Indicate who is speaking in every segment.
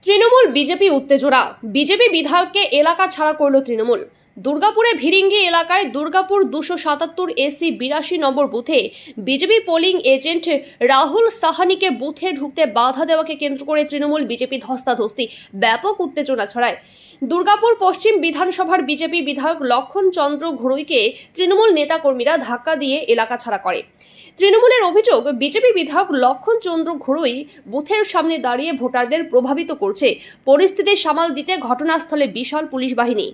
Speaker 1: Trinamool BJP উত্তেজনা। BJP বিধায়ককে এলাকা ছাড়া করল তৃণমূল। দুর্গাপুরে ভিরিঙ্গি এলাকায় দুর্গাপুর 277 এসি 82 নম্বর বুথে বিজেপি পোলিং এজেন্ট রাহুল সাহানিকে বুথে ঢুকতে বাধা দেওয়াকে কেন্দ্র করে তৃণমূল বিজেপি ধস্তাধস্তি, ব্যাপক উত্তেজনা ছড়ায়। দুর্গাপুর পশ্চিম বিধানসভার বিজেপি বিধায়ক লক্ষণ চন্দ্র ঘড়ুইকে তৃণমূল নেতাকর্মীরা ধাক্কা দিয়ে এলাকা ছাড়া করে। তৃণমূলের অভিযোগ, বিজেপি বিধায়ক লক্ষণ চন্দ্র ঘড়ুই বুথের সামনে দাঁড়িয়ে ভোটারদের প্রভাবিত করছে। পরিস্থিতি সামাল দিতে ঘটনাস্থলে বিশাল পুলিশ বাহিনী।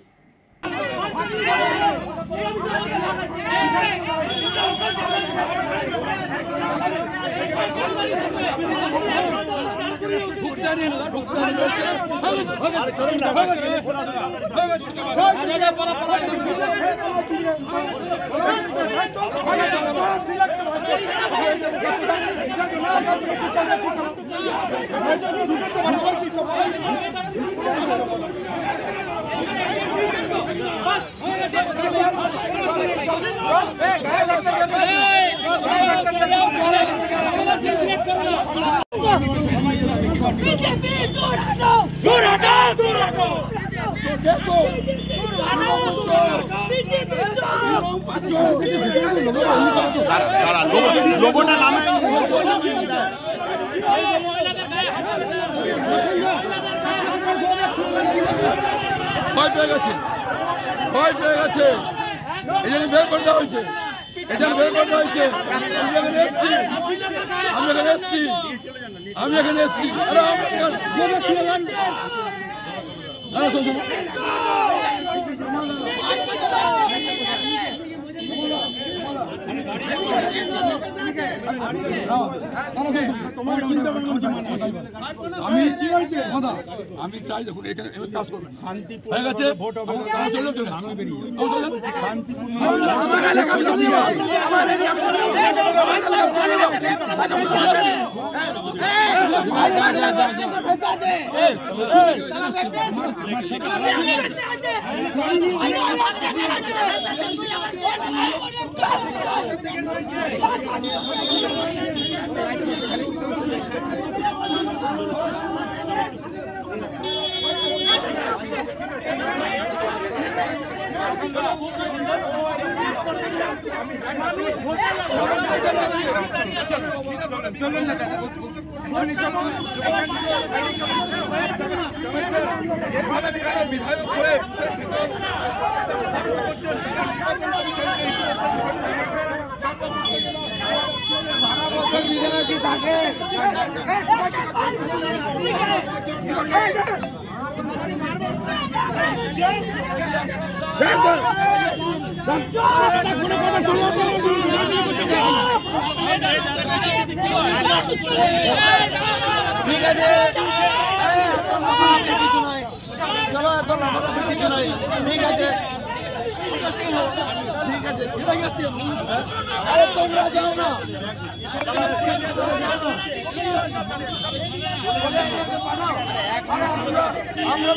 Speaker 2: লোগোটা নামে
Speaker 3: ভয় পেয়ে গেছে, ভয় পেয়ে গেছে। এই জন্য বের করতে হয়েছে, এটা বের করতে হয়েছে। আমি এখানে এসছি। আমি চাই দেখুন এখানে কাজ করবেন, হয়ে গেছে।
Speaker 2: ঠিক আছে, চলো ঠিক আছে, ঠিক আছে। আরে তোমরা যাও না, আমরা